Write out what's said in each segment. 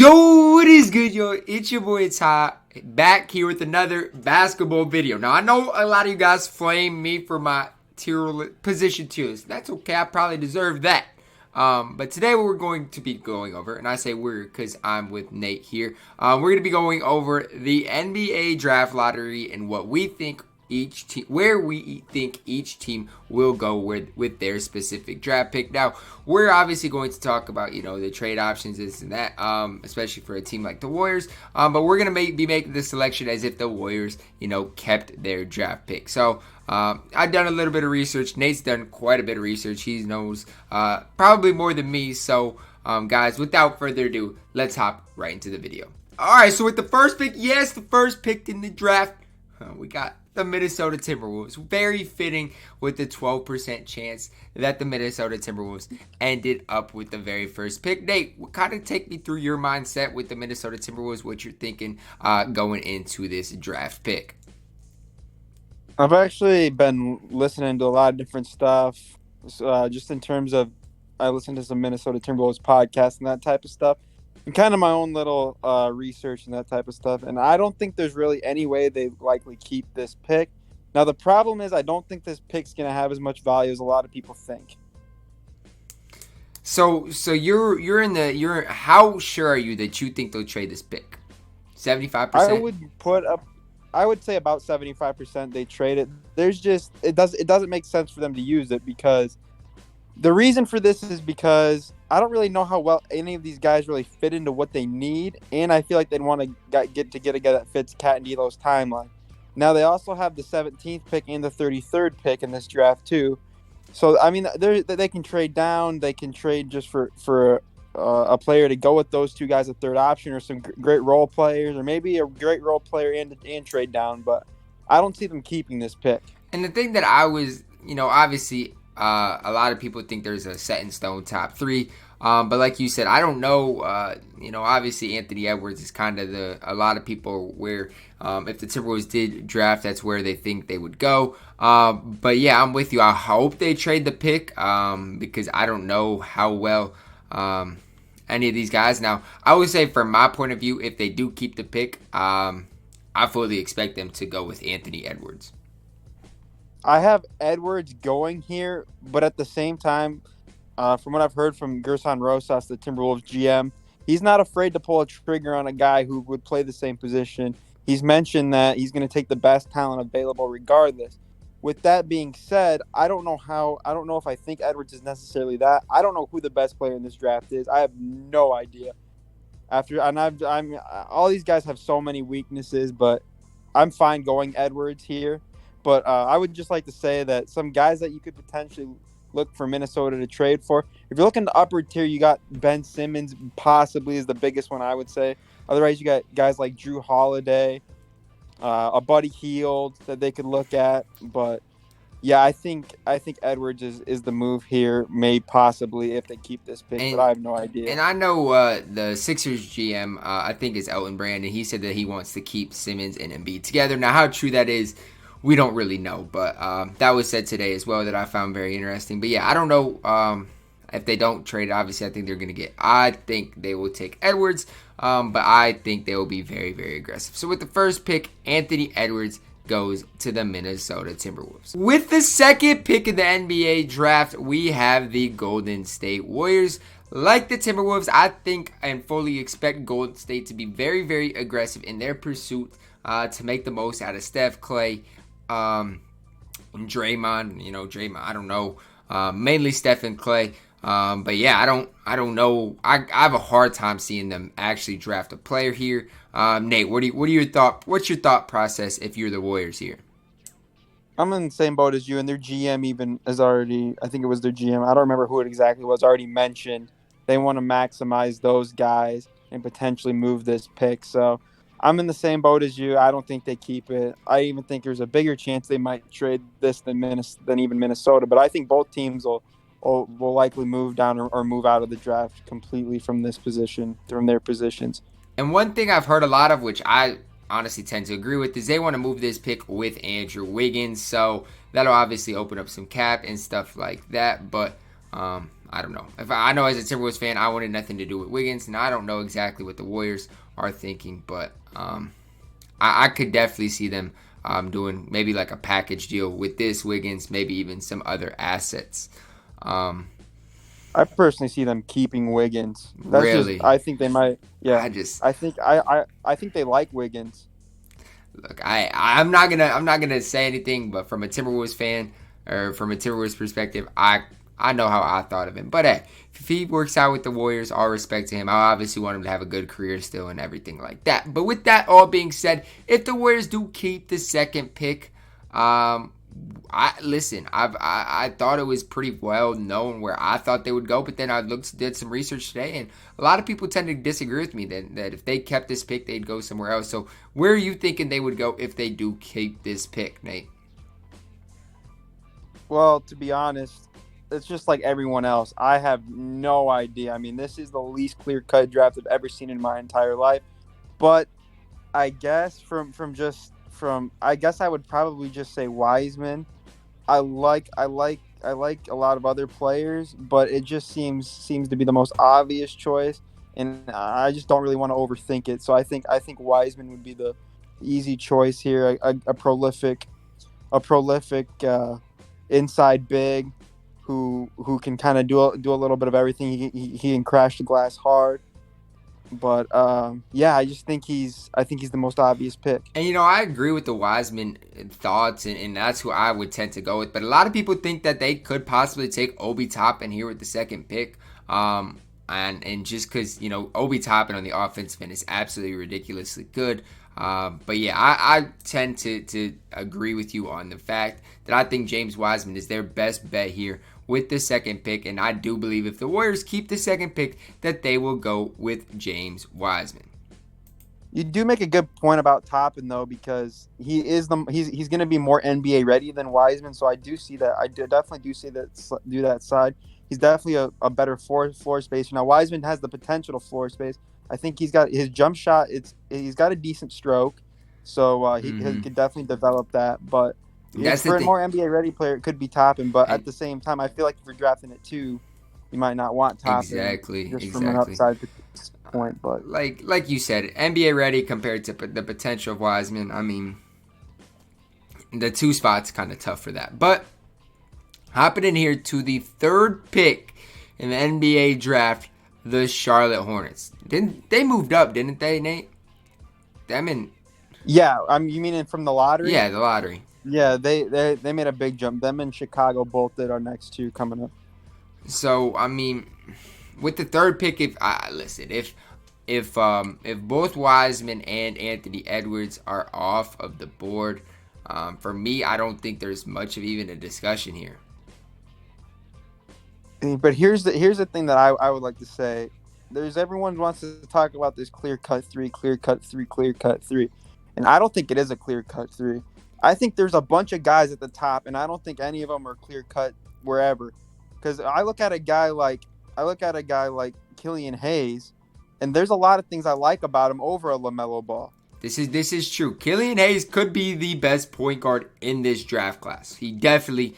Yo, what is good, yo? It's your boy Ty, back here with another basketball video. Now, I know a lot of you guys flame me for my position tiers. That's okay, I probably deserve that. But today we're going to be going over, and I say we're because I'm with Nate here. We're going to be going over the NBA draft lottery and what we think each team, where we think each team will go with their specific draft pick. Now, we're obviously going to talk about, the trade options, this and that, especially for a team like the Warriors. But we're going to be making the selection as if the Warriors, kept their draft pick. So, I've done a little bit of research. Nate's done quite a bit of research. He knows probably more than me. So, guys, without further ado, let's hop right into the video. All right, so with the first pick, yes, the first pick in the draft, we got the Minnesota Timberwolves. Very fitting with the 12% chance that the Minnesota Timberwolves ended up with the very first pick. Nate, kind of take me through your mindset with the Minnesota Timberwolves, what you're thinking going into this draft pick. I've actually been listening to a lot of different stuff, just in terms of I listen to some Minnesota Timberwolves podcasts and that type of stuff. And kind of my own little research and that type of stuff. And I don't think there's really any way they likely keep this pick. Now, the problem is I don't think this pick's going to have as much value as a lot of people think. So you're how sure are you that you think they'll trade this pick? 75%? I would say about 75% they trade it. It doesn't make sense for them to use it because the reason for this is because I don't really know how well any of these guys really fit into what they need, and I feel like they'd want to get a guy that fits Cat and D'Lo's timeline. Now, they also have the 17th pick and the 33rd pick in this draft, too. So, I mean, they can trade down. They can trade just for a player to go with those two guys, a third option, or some great role players, or maybe a great role player and trade down. But I don't see them keeping this pick. And the thing that I was, obviously – a lot of people think there's a set-in-stone top three. But like you said, I don't know. Obviously Anthony Edwards is kind of a lot of people where if the Timberwolves did draft, that's where they think they would go. But yeah, I'm with you. I hope they trade the pick because I don't know how well any of these guys. Now, I would say from my point of view, if they do keep the pick, I fully expect them to go with Anthony Edwards. I have Edwards going here, but at the same time, from what I've heard from Gerson Rosas, the Timberwolves GM, he's not afraid to pull a trigger on a guy who would play the same position. He's mentioned that he's going to take the best talent available regardless. With that being said, I don't know if I think Edwards is necessarily that. I don't know who the best player in this draft is. I have no idea. All these guys have so many weaknesses, but I'm fine going Edwards here. But I would just like to say that some guys that you could potentially look for Minnesota to trade for. If you're looking to upper tier, you got Ben Simmons possibly is the biggest one, I would say. Otherwise, you got guys like Drew Holiday, a Buddy Hield that they could look at. But yeah, I think Edwards is the move here, may possibly if they keep this pick, but I have no idea. And I know the Sixers GM, I think is Elton Brand, and he said that he wants to keep Simmons and Embiid together. Now, how true that is, we don't really know, but that was said today as well that I found very interesting. But yeah, I don't know if they don't trade. Obviously, I think they're going to get. I think they will take Edwards, but I think they will be very, very aggressive. So with the first pick, Anthony Edwards goes to the Minnesota Timberwolves. With the second pick in the NBA draft, we have the Golden State Warriors. Like the Timberwolves, I think and fully expect Golden State to be very, very aggressive in their pursuit to make the most out of Steph, Clay, and Draymond. Draymond, I don't know, mainly Steph and Clay. But yeah, I don't know. I have a hard time seeing them actually draft a player here. Nate, what's your thought process if you're the Warriors here? I'm in the same boat as you, and their GM even has already, I think it was their GM, I don't remember who it exactly was, already mentioned they want to maximize those guys and potentially move this pick. So I'm in the same boat as you. I don't think they keep it. I even think there's a bigger chance they might trade this than even Minnesota. But I think both teams will likely move down or move out of the draft completely from their positions. And one thing I've heard a lot of, which I honestly tend to agree with, is they want to move this pick with Andrew Wiggins. So that'll obviously open up some cap and stuff like that. But I don't know. If I know as a Timberwolves fan, I wanted nothing to do with Wiggins, and I don't know exactly what the Warriors are thinking, but I could definitely see them doing maybe like a package deal with this Wiggins, maybe even some other assets. I personally see them keeping Wiggins. That's just Really, I think they might. Yeah, I just I think they like Wiggins. look. I'm not gonna say anything, but from a Timberwolves fan or from a Timberwolves perspective, I know how I thought of him. But hey, if he works out with the Warriors, all respect to him. I obviously want him to have a good career still and everything like that. But with that all being said, if the Warriors do keep the second pick, I thought it was pretty well known where I thought they would go, but then did some research today, and a lot of people tend to disagree with me that if they kept this pick, they'd go somewhere else. So where are you thinking they would go if they do keep this pick, Nate? Well, to be honest, it's just like everyone else. I have no idea. I mean, this is the least clear-cut draft I've ever seen in my entire life. But I guess I guess I would probably just say Wiseman. I like a lot of other players, but it just seems to be the most obvious choice, and I just don't really want to overthink it. So I think Wiseman would be the easy choice here. A prolific inside big who can kind of do a little bit of everything. He can crash the glass hard. But yeah, I think he's the most obvious pick. And I agree with the Wiseman thoughts, and that's who I would tend to go with. But a lot of people think that they could possibly take Obi Toppin here with the second pick. And just because Obi Toppin on the offensive end is absolutely ridiculously good. But yeah, I tend to agree with you on the fact that I think James Wiseman is their best bet here with the second pick, and I do believe if the Warriors keep the second pick that they will go with James Wiseman. You do make a good point about Toppin though, because he's going to be more NBA ready than Wiseman, so I do see that. Definitely do see that side. He's definitely a better floor spacer. Now Wiseman has the potential to floor space. I think he's got his jump shot. He's got a decent stroke, so he could definitely develop that. But for a more NBA ready player, it could be Toppin. But at the same time, I feel like if you're drafting it too, you might not want Toppin. Exactly. From an upside point. But like you said, NBA ready compared to the potential of Wiseman. I mean, the two spots kind of tough for that. But hopping in here to the third pick in the NBA draft. The Charlotte Hornets. They moved up, didn't they, Nate? Yeah, you mean from the lottery? Yeah, the lottery. Yeah, they made a big jump. Them and Chicago both did our next two coming up. So I mean, with the third pick, if both Wiseman and Anthony Edwards are off of the board, for me, I don't think there's much of even a discussion here. But here's the thing that I would like to say. Everyone wants to talk about this clear-cut three, and I don't think it is a clear-cut three. I think there's a bunch of guys at the top, and I don't think any of them are clear-cut wherever. Because I look at a guy like Killian Hayes, and there's a lot of things I like about him over a LaMelo Ball. This is true. Killian Hayes could be the best point guard in this draft class. He definitely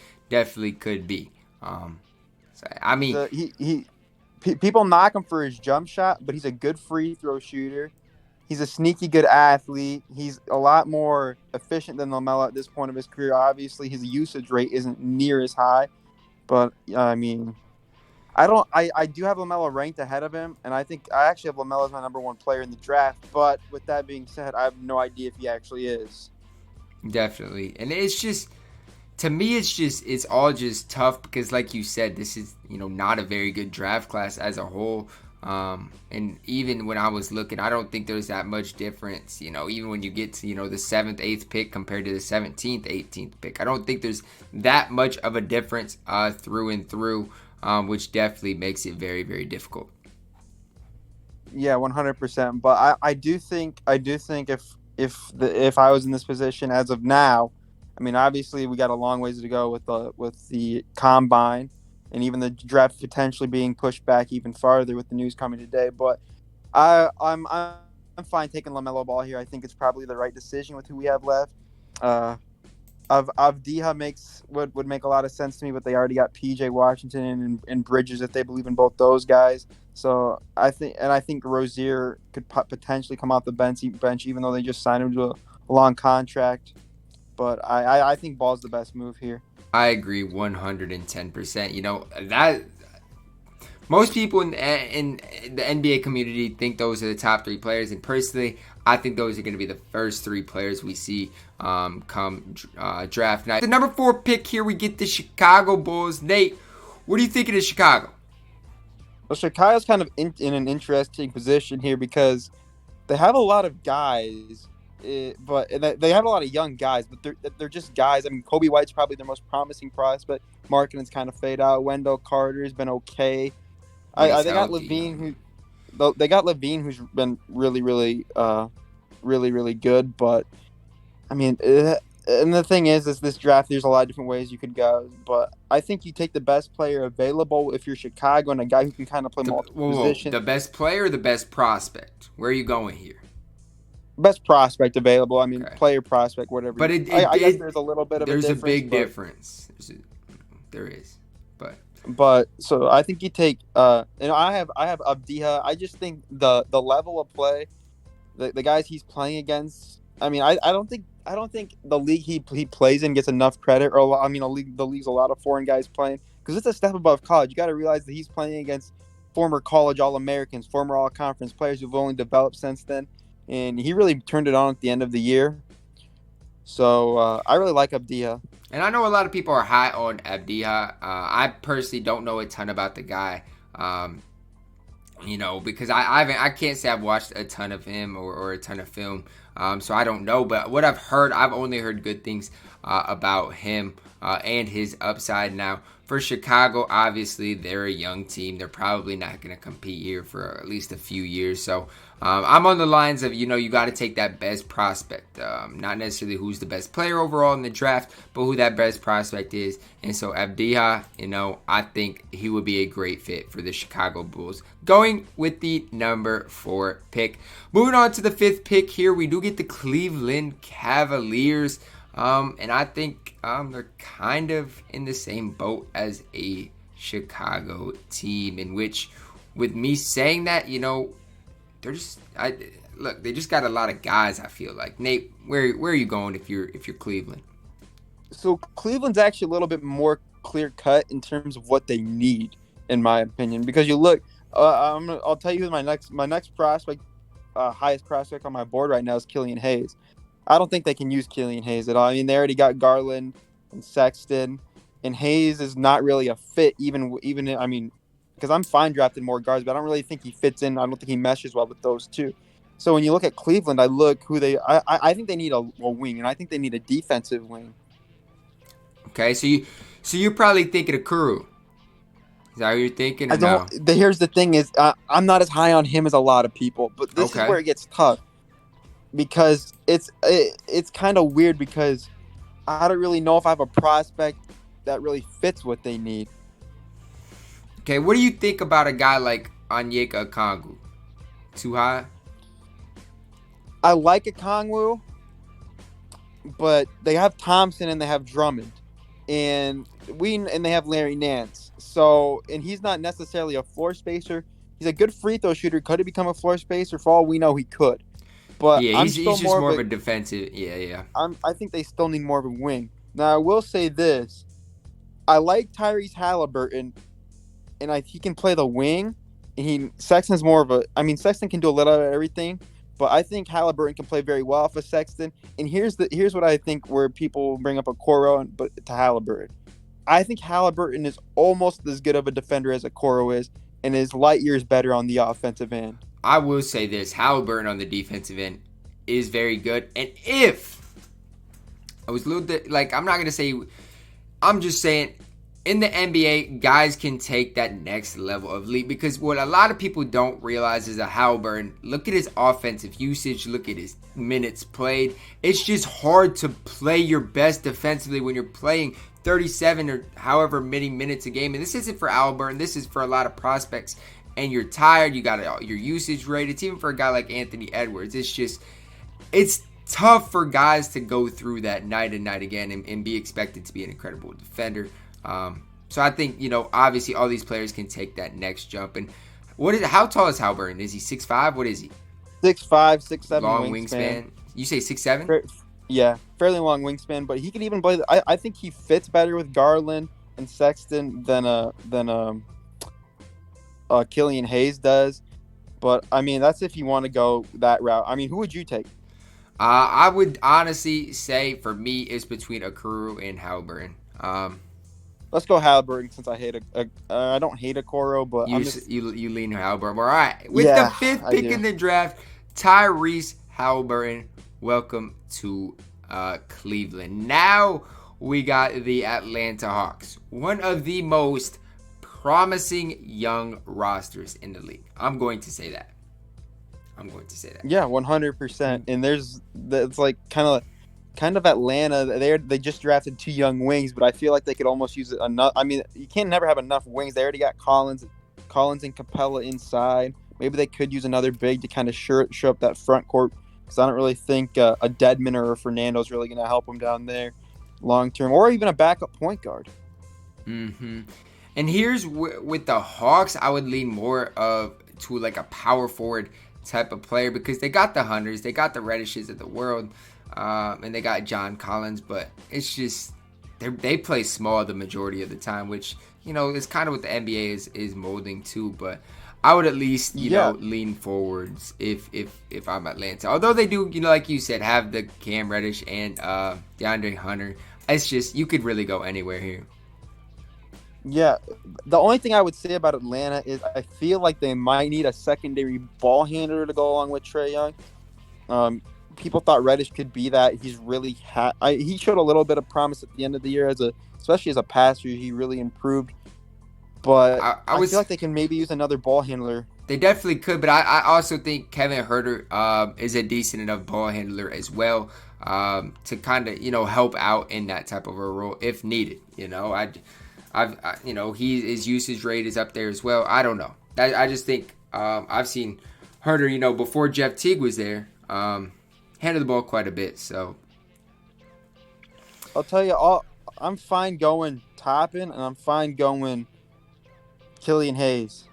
could be. I mean, people knock him for his jump shot, but he's a good free throw shooter. He's a sneaky good athlete. He's a lot more efficient than LaMelo at this point of his career. Obviously, his usage rate isn't near as high, but I mean, I do have LaMelo ranked ahead of him, and I actually have LaMelo as my number one player in the draft. But with that being said, I have no idea if he actually is. Definitely, and it's just. To me, it's all just tough because, like you said, this is not a very good draft class as a whole. And even when I was looking, I don't think there's that much difference. Even when you get to the 7th, 8th pick compared to the 17th, 18th pick, I don't think there's that much of a difference through and through, which definitely makes it very, very difficult. Yeah, 100%. But I do think if I was in this position as of now. I mean, obviously, we got a long ways to go with the combine, and even the draft potentially being pushed back even farther with the news coming today. But I'm fine taking LaMelo Ball here. I think it's probably the right decision with who we have left. Avdija would make a lot of sense to me, but they already got PJ Washington and Bridges if they believe in both those guys. So I think Rozier could potentially come off the bench even though they just signed him to a long contract. But I think Ball's the best move here. I agree 110%. You know, that most people in the NBA community think those are the top 3 players, and personally, I think those are going to be the first 3 players we see come draft night. The number 4 pick here, we get the Chicago Bulls. Nate, what do you think of the Chicago? Well, Chicago's kind of in an interesting position here because they have a lot of guys, but they have a lot of young guys, but they're just guys. I mean, Kobe White's probably their most promising prospect. Markkanen's kind of fade out. Wendell Carter's been okay. They got LaVine, who's been really, really, really good. But I mean, and the thing is this draft, there's a lot of different ways you could go. But I think you take the best player available if you're Chicago and a guy who can kind of play multiple positions. The best player or the best prospect? Where are you going here? Best prospect available. I mean, player prospect, whatever. But I guess there's a little bit of a difference. There's a big difference. There is. But so I think you take I have Avdija. I just think the level of play, the guys he's playing against. I mean, I don't think the league he plays in gets enough credit. Or I mean, the league's a lot of foreign guys playing because it's a step above college. You got to realize that he's playing against former college All-Americans, former All-Conference players who've only developed since then, and he really turned it on at the end of the year. So I really like Avdija. And I know a lot of people are high on Avdija. I personally don't know a ton about the guy, because I can't say I've watched a ton of him or a ton of film, so I don't know. But what I've heard, I've only heard good things about him and his upside. Now, for Chicago, obviously, they're a young team. They're probably not going to compete here for at least a few years. So I'm on the lines of, you got to take that best prospect. Not necessarily who's the best player overall in the draft, but who that best prospect is. And so Avdija, I think he would be a great fit for the Chicago Bulls. Going with the number 4 pick. Moving on to the 5th pick here, we do get the Cleveland Cavaliers. And I think they're kind of in the same boat as a Chicago team, in which, with me saying that, they just got a lot of guys. I feel like. Nate, where are you going if you're Cleveland? So Cleveland's actually a little bit more clear cut in terms of what they need, in my opinion, because you look. I'll tell you who my next prospect, highest prospect on my board right now is Killian Hayes. I don't think they can use Killian Hayes at all. I mean, they already got Garland and Sexton, and Hayes is not really a fit. Even I mean, because I'm fine drafting more guards, but I don't really think he fits in. I don't think he meshes well with those two. So when you look at Cleveland, I think they need a wing, and I think they need a defensive wing. Okay, so you're probably thinking of Okoro. Is that what you're thinking? Here's the thing: is I'm not as high on him as a lot of people, but this is where it gets tough. Because it's kind of weird because I don't really know if I have a prospect that really fits what they need. Okay, what do you think about a guy like Onyeka Okongwu? Too high? I like Okongwu, but they have Thompson and they have Drummond, and they have Larry Nance. So, and he's not necessarily a floor spacer. He's a good free throw shooter. Could he become a floor spacer? For all we know, he could. But yeah, he's just more of a defensive. Yeah. I think they still need more of a wing. Now, I will say this. I like Tyrese Haliburton, and he can play the wing. Sexton's more of a... I mean, Sexton can do a little of everything, but I think Haliburton can play very well off of Sexton. And here's what I think where people bring up Okoro, but to Haliburton. I think Haliburton is almost as good of a defender as Okoro is, and is light years better on the offensive end. I will say this, Haliburton on the defensive end is very good. And if I was a little bit, I'm not going to say, I'm just saying in the NBA, guys can take that next level of leap, because what a lot of people don't realize is that Haliburton, look at his offensive usage, look at his minutes played. It's just hard to play your best defensively when you're playing 37 or however many minutes a game. And this isn't for Haliburton, this is for a lot of prospects. And you're tired, you got your usage rate. It's even for a guy like Anthony Edwards. It's tough for guys to go through that night and night again and be expected to be an incredible defender. So I think, obviously all these players can take that next jump. And how tall is Haliburton? Is he 6'5"? What is he? 6'5", 6'7" long wingspan. You say 6'7"? Yeah, fairly long wingspan, but he can even play. I think he fits better with Garland and Sexton than Killian Hayes does. But I mean, that's if you want to go that route. I mean, who would you take? I would honestly say for me it's between Okoro and Haliburton. Let's go Haliburton since I don't hate Okoro, but you lean Haliburton. All right, with the 5th pick in the draft, Tyrese Haliburton. Welcome to Cleveland. Now we got the Atlanta Hawks, one of the most promising young rosters in the league. I'm going to say that. Yeah, 100%. And it's like kind of Atlanta. They just drafted 2 young wings, but I feel like they could almost use it enough. I mean, you can't never have enough wings. They already got Collins and Capella inside. Maybe they could use another big to kind of show up that front court. Because I don't really think a Dedmon or a Fernando is really going to help them down there long term, or even a backup point guard. Mm-hmm. And here's with the Hawks, I would lean more to like a power forward type of player because they got the Hunters, they got the Reddishes of the world, and they got John Collins, but it's just they play small the majority of the time, which is kind of what the NBA is molding to. But I would at least lean forwards if I'm Atlanta. Although they do, like you said, have the Cam Reddish and DeAndre Hunter. It's just you could really go anywhere here. Yeah, the only thing I would say about Atlanta is I feel like they might need a secondary ball handler to go along with Trae Young. People thought Reddish could be that. He's really he showed a little bit of promise at the end of the year especially as a passer. He really improved. But I feel like they can maybe use another ball handler. They definitely could, but I also think Kevin Huerter is a decent enough ball handler as well to kind of help out in that type of a role if needed. His usage rate is up there as well. I don't know. I just think I've seen Huerter, before Jeff Teague was there, handle the ball quite a bit. So I'll tell you, I'm fine going Toppin, and I'm fine going Killian Hayes.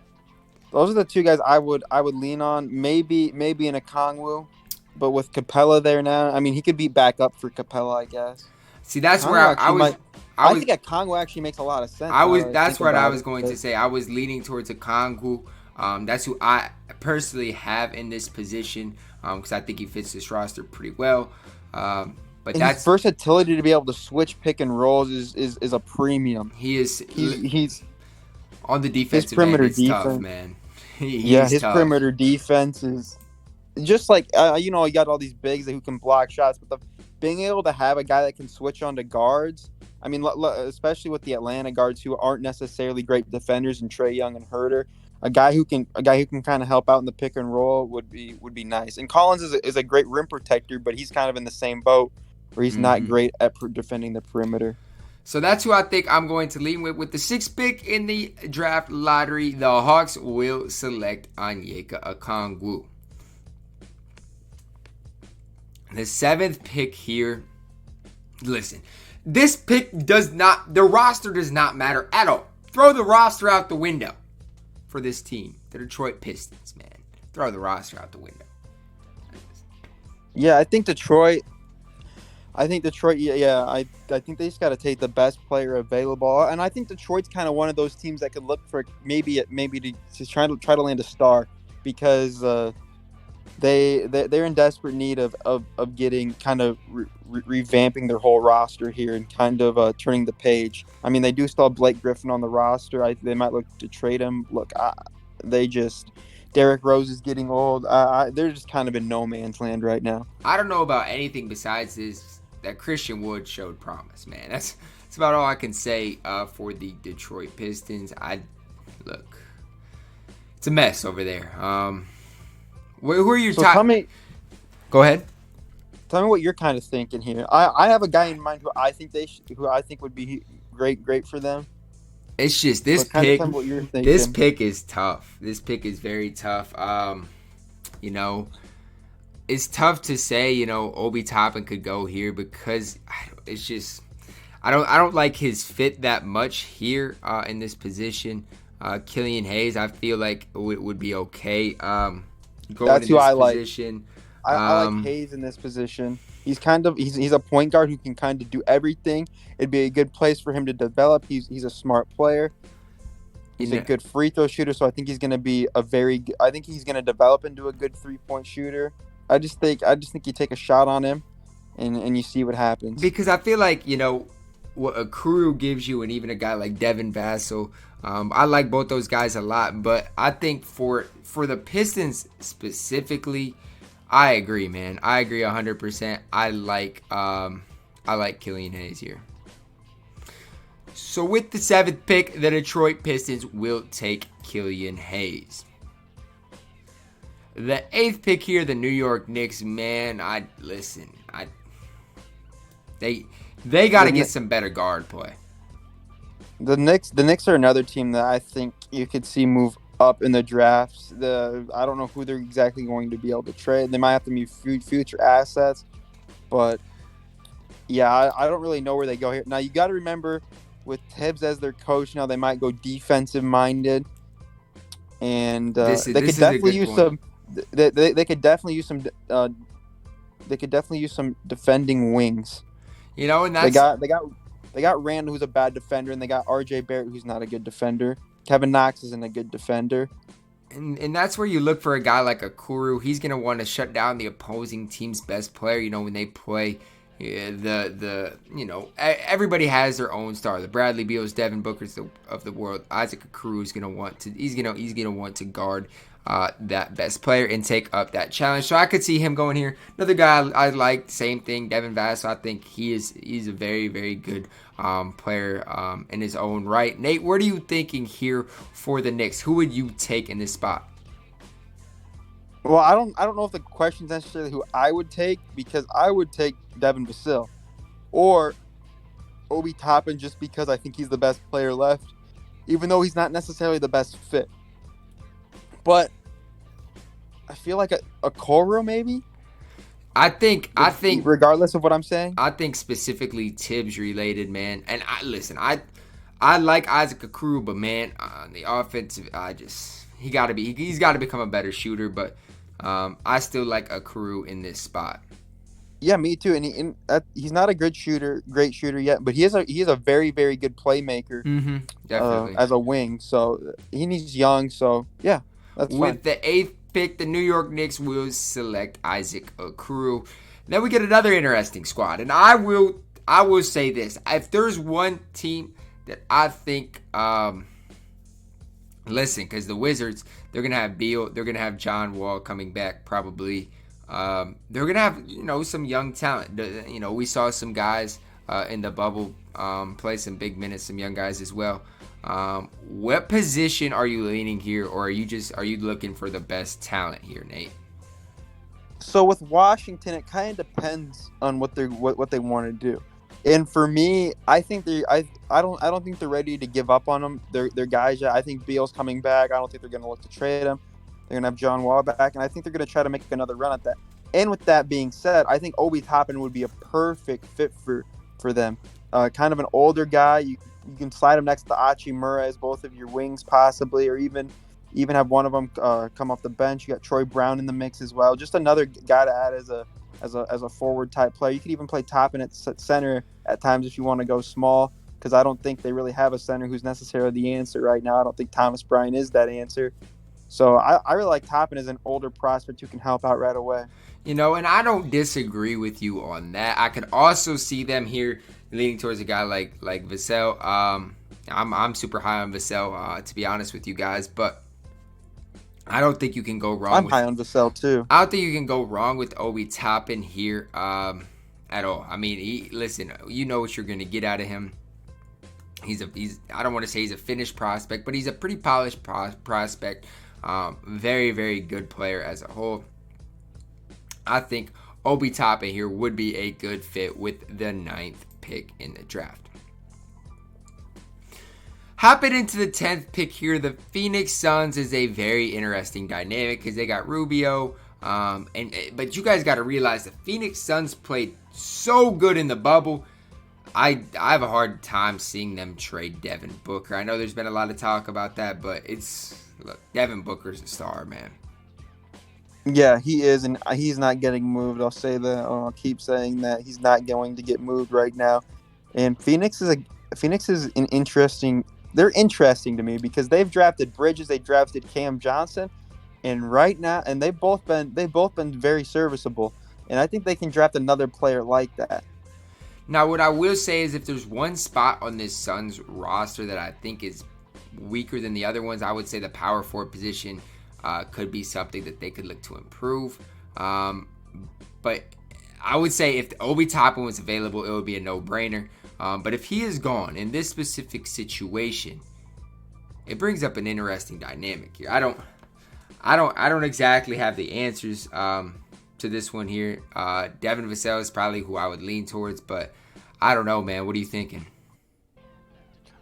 Those are the 2 guys I would lean on. Maybe an Okongwu, but with Capella there now, I mean, he could be back up for Capella, I guess. See, that's where I think Okongwu actually makes a lot of sense. That's what I was going to say. I was leaning towards Okongwu. That's who I personally have in this position because I think he fits this roster pretty well. But his versatility to be able to switch pick and rolls is a premium. He's on the defensive perimeter end. It's defense. Tough, man. His tough. Perimeter defense is just like you got all these bigs who can block shots, but being able to have a guy that can switch on to guards. I mean, especially with the Atlanta guards who aren't necessarily great defenders, and Trae Young and Huerter, a guy who can kind of help out in the pick and roll would be nice. And Collins is a great rim protector, but he's kind of in the same boat where he's not great at defending the perimeter. So that's who I think I'm going to lean with. With the 6th pick in the draft lottery, the Hawks will select Onyeka Okongwu. The 7th pick here. Listen, this pick the roster does not matter at all. Throw the roster out the window for this team. The Detroit Pistons, man. Throw the roster out the window. Yeah, I think Detroit, I think they just got to take the best player available. And I think Detroit's kind of one of those teams that could look for maybe to try to land a star because they're in desperate need of getting kind of revamping their whole roster here and kind of turning the page. I mean, they do still have Blake Griffin on the roster. They might look to trade him. Look, Derrick Rose is getting old. They're just kind of in no man's land right now. I don't know about anything besides this that Christian Wood showed promise, man. That's about all I can say for the Detroit Pistons. Look, it's a mess over there. Who are your top? Go ahead. Tell me what you're kind of thinking here. I have a guy in mind who I think would be great for them. It's just this pick. This pick is tough. This pick is very tough. it's tough to say, Obi Toppin could go here because it's just I don't like his fit that much here in this position. Killian Hayes, I feel like would be okay. Going That's in who this I like. position. I like Hayes in this position. He's a point guard who can kind of do everything. It'd be a good place for him to develop. He's a smart player. He's a good free throw shooter, so I think he's going to be I think he's going to develop into a good 3-point shooter. I just think you take a shot on him, and you see what happens. Because I feel like what Okoro gives you, and even a guy like Devin Vassell, I like both those guys a lot. But I think for the Pistons specifically, I agree, man. I agree 100%. I like Killian Hayes here. So with the 7th pick, the Detroit Pistons will take Killian Hayes. The 8th pick here, the New York Knicks, man, they got to get some better guard play. The Knicks are another team that I think you could see move up in the drafts. I don't know who they're exactly going to be able to trade. They might have to move future assets, but yeah, I don't really know where they go here. Now you got to remember, with Tibbs as their coach, now they might go defensive minded, and they could definitely use some. They could definitely use some. They could definitely use some defending wings. And that's they got Randall, who's a bad defender, and they got RJ Barrett, who's not a good defender. Kevin Knox isn't a good defender. And that's where you look for a guy like Okoro. He's going to want to shut down the opposing team's best player, when they play everybody has their own star. The Bradley Beals, Devin Bookers of the world. Isaac Okoro is going to want to guard that best player and take up that challenge. So I could see him going here. Another guy I like, same thing, Devin Vassell. I think he's a very, very good player in his own right. Nate, what are you thinking here for the Knicks? Who would you take in this spot? Well, I don't know if the question is necessarily who I would take, because I would take Devin Vassell or Obi Toppin, just because I think he's the best player left, even though he's not necessarily the best fit. But I feel like a Okoro maybe. I think regardless of what I'm saying, I think specifically Tibbs related, man. And I like Isaac Okoro, but man, on the offensive, he's got to become a better shooter. But I still like Okoro in this spot. Yeah, me too. And he's not a great shooter yet, but he is a very, very good playmaker. Mm-hmm, definitely as a wing. So he's young. So yeah, that's fine. With the 8th pick, the New York Knicks will select Isaac Okoro. Then we get another interesting squad, and I will say this: if there's one team that I think, because the Wizards, they're gonna have Beal, they're gonna have John Wall coming back probably. They're gonna have some young talent. We saw some guys in the bubble play some big minutes, some young guys as well. What position are you leaning here, or are you looking for the best talent here, Nate? So with Washington, it kind of depends on what they want to do. And for me, I think I don't think they're ready to give up on them. They're guys. I think Beal's coming back. I don't think they're going to look to trade him. They're going to have John Wall back, and I think they're going to try to make another run at that. And with that being said, I think Obi Toppin would be a perfect fit for them. Kind of an older guy. You can slide him next to Hachimura as both of your wings possibly, or even have one of them come off the bench. You got Troy Brown in the mix as well. Just another guy to add as a forward type player. You could even play Toppin at center at times if you want to go small, because I don't think they really have a center who's necessarily the answer right now. I don't think Thomas Bryant is that answer. So I really like Toppin as an older prospect who can help out right away. And I don't disagree with you on that. I could also see them here leaning towards a guy like Vassell. I'm super high on Vassell, to be honest with you guys, but I don't think you can go wrong. I'm high on Vassell too. I don't think you can go wrong with Obi Toppin here at all. I mean, listen, you know what you're going to get out of him. He's I don't want to say he's a finished prospect, but he's a pretty polished prospect. Very, very good player as a whole. I think Obi Toppin here would be a good fit with the 9th pick in the draft. Hopping into the 10th pick here, the Phoenix Suns is a very interesting dynamic because they got Rubio, But you guys got to realize the Phoenix Suns played so good in the bubble. I have a hard time seeing them trade Devin Booker. I know there's been a lot of talk about that, but look, Devin Booker's a star, man. Yeah, he is, and he's not getting moved. I'll say that. I'll keep saying that he's not going to get moved right now. And Phoenix is an interesting. They're interesting to me because they've drafted Bridges, they drafted Cam Johnson, and right now, and they've both been very serviceable. And I think they can draft another player like that. Now, what I will say is if there's one spot on this Suns roster that I think is weaker than the other ones, I would say the power forward position could be something that they could look to improve. But I would say if Obi Toppin was available, it would be a no-brainer. But if he is gone in this specific situation, it brings up an interesting dynamic here. I don't exactly have the answers to this one here. Devin Vassell is probably who I would lean towards, but I don't know, man. What are you thinking?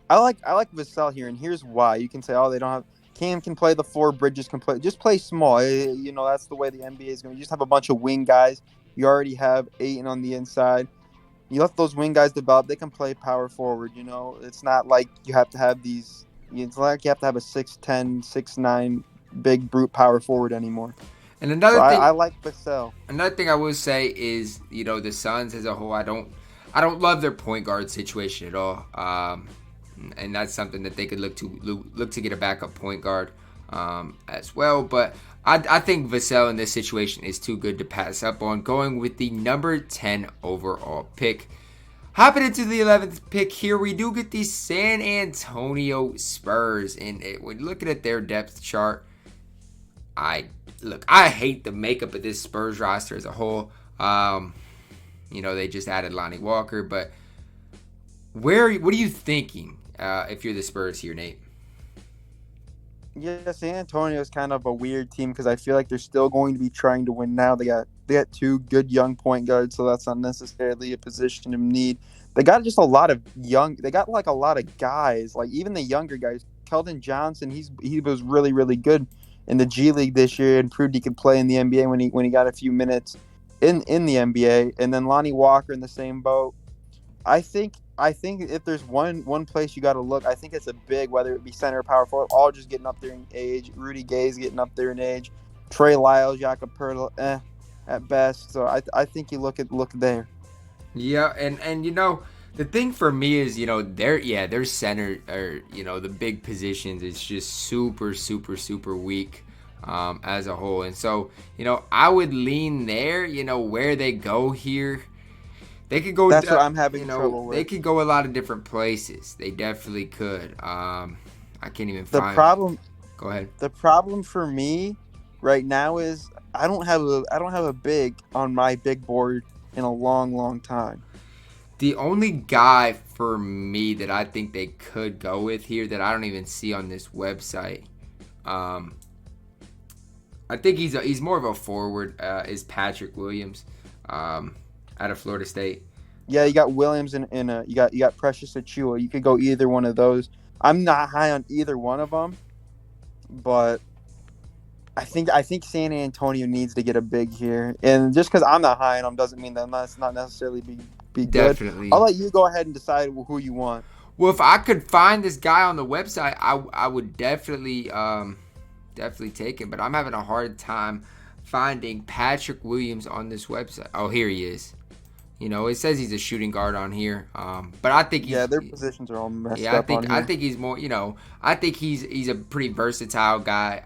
I like Vassell here, and here's why. You can say, oh, they don't have Cam can play the four, Bridges can play. Just play small. You know, that's the way the NBA is going. You just have a bunch of wing guys. You already have Ayton on the inside. You let those wing guys develop. They can play power forward. You know, it's not like you have to have these. It's like you have to have a 6'10", 6'9" big brute power forward anymore. And another thing, I like Vassell. Another thing I will say is, you know, the Suns as a whole, I don't love their point guard situation at all. And that's something that they could look to get a backup point guard as well. But I think Vassell in this situation is too good to pass up on. Going with the number 10 overall pick. Hopping into the 11th pick here, we do get the San Antonio Spurs. And when looking at their depth chart, I hate the makeup of this Spurs roster as a whole. You know, they just added Lonnie Walker, but what are you thinking if you're the Spurs here, Nate? Yeah, San Antonio is kind of a weird team because I feel like they're still going to be trying to win now. They got two good young point guards, so that's not necessarily a position of need. They got just a lot of they got like a lot of guys, like even the younger guys. Keldon Johnson, he was really, really good in the G League this year and proved he could play in the NBA when he got a few minutes in the NBA. And then Lonnie Walker in the same boat. I think if there's one place you got to look, I think it's a big, whether it be center or power forward, all just getting up there in age. Rudy Gay's getting up there in age. Trey Lyles, Jakob Poeltl, at best. So I think you look there. Yeah, and you know, the thing for me is, you know, their center, or, you know, the big positions is just super, super, super weak as a whole. And so, you know, I would lean there, you know, where they go here. They could go. That's what I'm having trouble with. They could go a lot of different places. They definitely could. I can't even find. The problem. Go ahead. The problem for me right now is I don't have a big on my big board in a long, long time. The only guy for me that I think they could go with here that I don't even see on this website, I think he's more of a forward, is Patrick Williams, out of Florida State. Yeah, you got Williams and you got Precious Achiuwa. You could go either one of those. I'm not high on either one of them, but I think San Antonio needs to get a big here. And just because I'm not high on them doesn't mean that that's not necessarily be good. Definitely. I'll let you go ahead and decide who you want. Well, if I could find this guy on the website, I would definitely take him. But I'm having a hard time finding Patrick Williams on this website. Oh, here he is. You know, it says he's a shooting guard on here. But I think their positions are all messed up on here. I think he's more, you know, I think he's a pretty versatile guy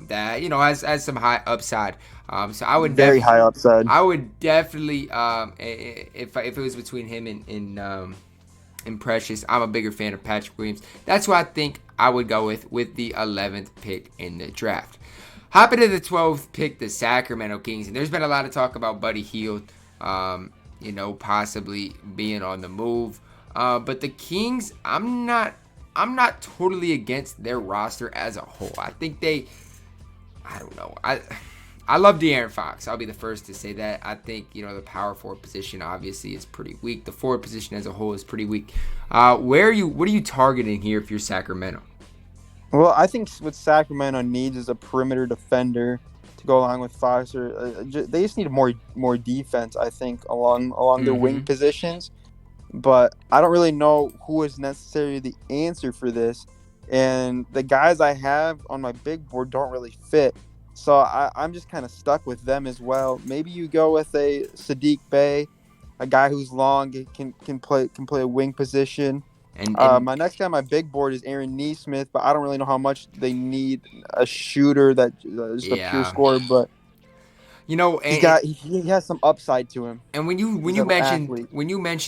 that, you know, has some high upside. So I would very high upside. I would definitely if it was between him and Precious, I'm a bigger fan of Patrick Williams. That's who I think I would go with the 11th pick in the draft. Hopping to the 12th pick, the Sacramento Kings, and there's been a lot of talk about Buddy Hield, you know, possibly being on the move. But the Kings, I'm not totally against their roster as a whole. I think I don't know. I love De'Aaron Fox. I'll be the first to say that. I think, you know, the power forward position obviously is pretty weak. The forward position as a whole is pretty weak. What are you targeting here if you're Sacramento? Well, I think what Sacramento needs is a perimeter defender to go along with Fox. Or they just need more defense, I think, along their wing positions. But I don't really know who is necessarily the answer for this. And the guys I have on my big board don't really fit. So I'm just kind of stuck with them as well. Maybe you go with a Saddiq Bey, a guy who's long, can play a wing position. And My next guy on my big board is Aaron Nesmith, but I don't really know how much they need a shooter that is a pure scorer. But he has some upside to him. And when you mentioned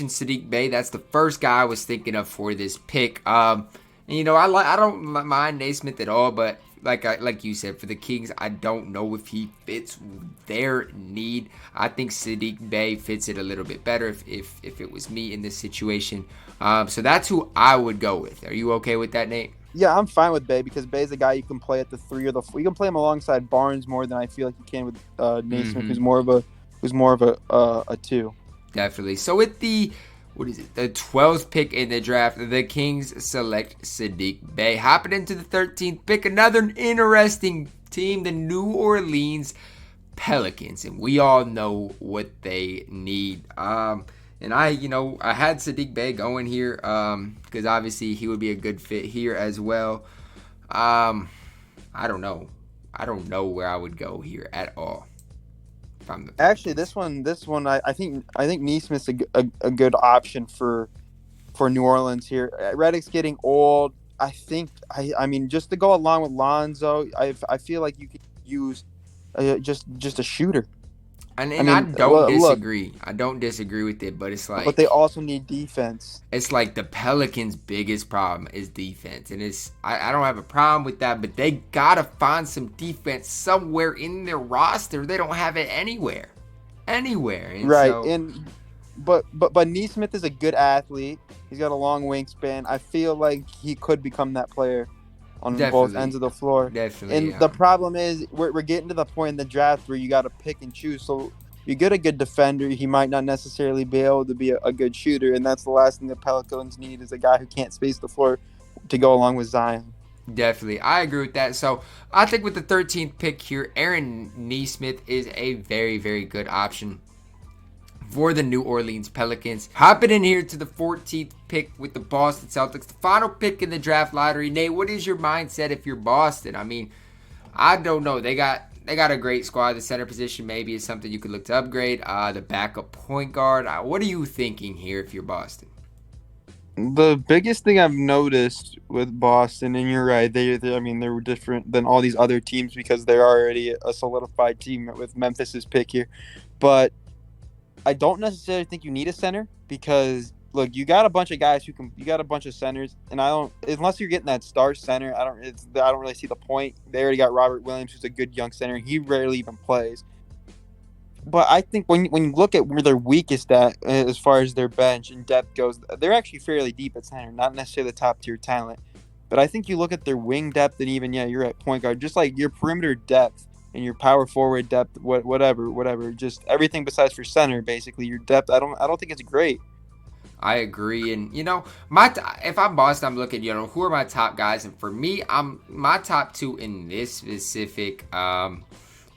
Saddiq Bey, that's the first guy I was thinking of for this pick. And I don't mind Naismith at all, but like you said, for the Kings, I don't know if he fits their need. I think Saddiq Bey fits it a little bit better if it was me in this situation. So that's who I would go with. Are you okay with that, Nate? Yeah, I'm fine with Bey because Bey's a guy you can play at the 3 or the 4. You can play him alongside Barnes more than I feel like you can with Naismith, who's more of a 2. Definitely. So with the 12th pick in the draft, the Kings select Saddiq Bey. Hopping into the 13th pick, another interesting team, the New Orleans Pelicans, and we all know what they need. And I had Saddiq Bey going here because obviously he would be a good fit here as well. I don't know where I would go here at all. Actually, this one, I think Nesmith's a good option for New Orleans here. Redick's getting old. I mean, just to go along with Lonzo, I feel like you could use just a shooter. I don't disagree. I don't disagree with it, but it's like. But they also need defense. It's like the Pelicans' biggest problem is defense, and I don't have a problem with that, but they gotta find some defense somewhere in their roster. They don't have it anywhere. And right, but Nesmith is a good athlete. He's got a long wingspan. I feel like he could become that player on both ends of the floor. Definitely. And the problem is we're getting to the point in the draft where you got to pick and choose. So you get a good defender, he might not necessarily be able to be a good shooter, and that's the last thing the Pelicans need is a guy who can't space the floor to go along with Zion. Definitely. I agree with that. So I think with the 13th pick here, Aaron Nesmith is a very, very good option for the New Orleans Pelicans. Hopping in here to the 14th pick with the Boston Celtics, the final pick in the draft lottery. Nate, what is your mindset if you're Boston? I mean, I don't know. They got a great squad. The center position maybe is something you could look to upgrade. The backup point guard. What are you thinking here if you're Boston? The biggest thing I've noticed with Boston, and you're right, they were different than all these other teams because they're already a solidified team with Memphis's pick here. But I don't necessarily think you need a center because look, you got a bunch of guys you got a bunch of centers, and unless you're getting that star center, I don't really see the point. They already got Robert Williams, who's a good young center. He rarely even plays. But I think when you look at where they're weakest at as far as their bench and depth goes, they're actually fairly deep at center, not necessarily the top tier talent. But I think you look at their wing depth and even you're at point guard, just like your perimeter depth and your power forward depth, whatever, just everything besides for center, basically your depth. I don't think it's great. I agree, and if I'm Boston, I'm looking, who are my top guys, and for me, my top 2 in this specific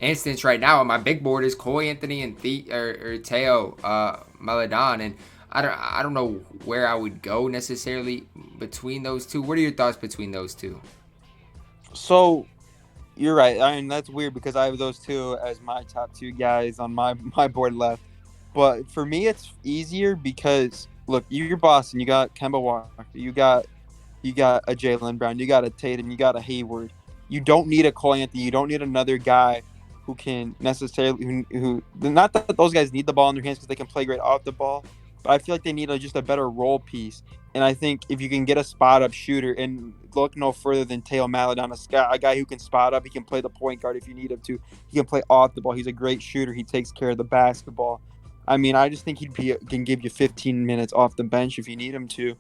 instance right now on my big board is Cole Anthony and Theo Maledon, and I don't know where I would go necessarily between those two. What are your thoughts between those two? So you're right. I mean, that's weird because I have those two as my top 2 guys on my board left. But for me, it's easier because look, you're Boston. You got Kemba Walker. You got a Jaylen Brown. You got a Tatum. You got a Hayward. You don't need a Cole Anthony. You don't need another guy who can necessarily who not that those guys need the ball in their hands because they can play great off the ball, but I feel like they need just a better role piece. And I think if you can get a spot up shooter and look no further than Theo Maledon, a guy who can spot up, he can play the point guard if you need him to. He can play off the ball. He's a great shooter. He takes care of the basketball. I mean, I just think can give you 15 minutes off the bench if you need him to,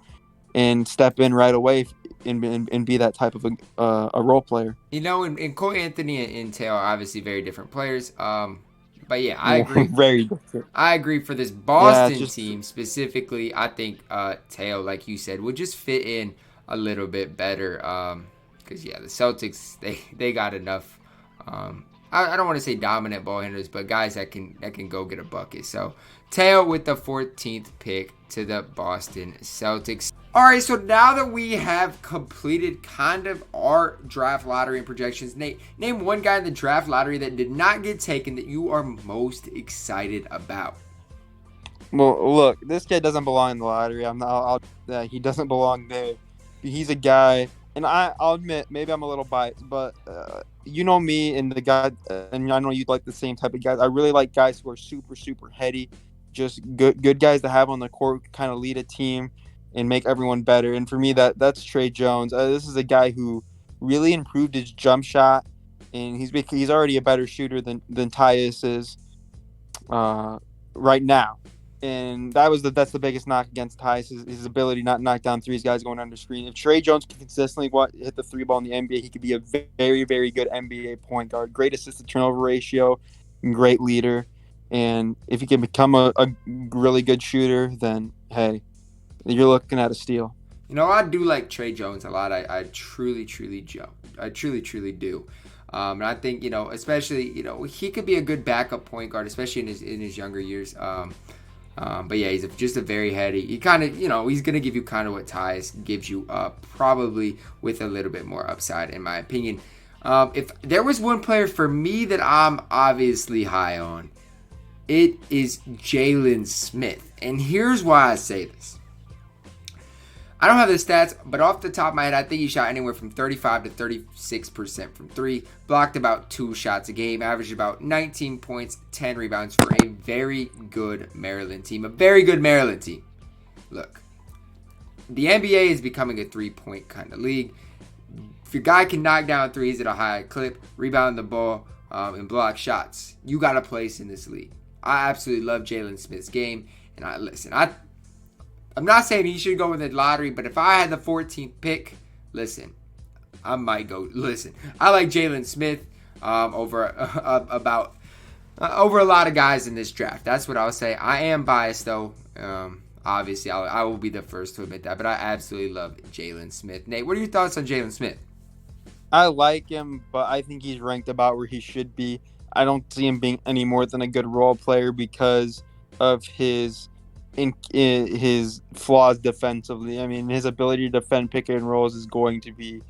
and step in right away and be that type of a role player. And Cole Anthony and Theo are obviously very different players. But yeah, I agree. Very different. I agree for this Boston team specifically. I think Theo, like you said, would just fit in a little bit better. Because the Celtics they got enough I don't want to say dominant ball handlers, but guys that can go get a bucket. So Teo with the 14th pick to the Boston Celtics. All right, so now that we have completed kind of our draft lottery and projections, Nate, name one guy in the draft lottery that did not get taken that you are most excited about. Well, look, this kid doesn't belong in the lottery. He doesn't belong there. He's a guy, and I'll admit, maybe I'm a little biased, but you know me and the guy, and I know you like the same type of guys. I really like guys who are super, super heady, just good guys to have on the court, kind of lead a team and make everyone better. And for me, that's Trey Jones. This is a guy who really improved his jump shot, and he's already a better shooter than Tyus is right now. And that's the biggest knock against Tyus, his ability not to knock down threes, guys going under screen. If Trey Jones can consistently hit the three ball in the NBA, he could be a very, very good NBA point guard. Great assist to turnover ratio, great leader. And if he can become a really good shooter, then hey, you're looking at a steal. You know, I do like Trey Jones a lot. I truly do. And I think, you know, especially, you know, he could be a good backup point guard, especially in his younger years. But yeah, he's just a very heady. He kind of, you know, he's going to give you kind of what Tyus gives you, probably with a little bit more upside, in my opinion. If there was one player for me that I'm obviously high on, it is Jalen Smith. And here's why I say this. I don't have the stats, but off the top of my head, I think he shot anywhere from 35 to 36% from three, blocked about 2 shots a game, averaged about 19 points, 10 rebounds for a very good Maryland team. A very good Maryland team. Look, the NBA is becoming a three-point kind of league. If your guy can knock down threes at a high clip, rebound the ball, and block shots, you got a place in this league. I absolutely love Jalen Smith's game, and I'm not saying he should go in the lottery, but if I had the 14th pick, listen, I might go. Listen, I like Jalen Smith over a lot of guys in this draft. That's what I'll say. I am biased, though. Obviously, I will be the first to admit that, but I absolutely love Jalen Smith. Nate, what are your thoughts on Jalen Smith? I like him, but I think he's ranked about where he should be. I don't see him being any more than a good role player because of his flaws defensively. I mean, his ability to defend pick and rolls is going to be,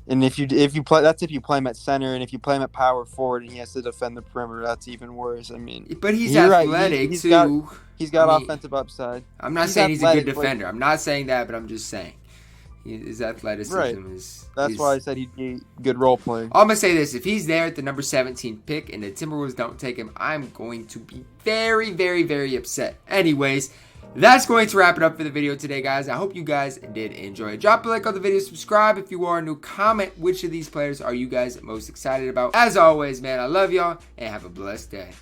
and if you play him at center, and if you play him at power forward and he has to defend the perimeter, that's even worse. I mean, but he's athletic too. He's got offensive upside. I'm not saying he's a good defender. I'm not saying that, but I'm just saying his athleticism is. That's why I said he'd be a good role player. I'm gonna say this: if he's there at the number 17 pick and the Timberwolves don't take him, I'm going to be very, very, very upset. Anyways, that's going to wrap it up for the video today, guys. I hope you guys did enjoy. Drop a like on the video, subscribe if you are new, comment which of these players are you guys most excited about. As always, man, I love y'all and have a blessed day.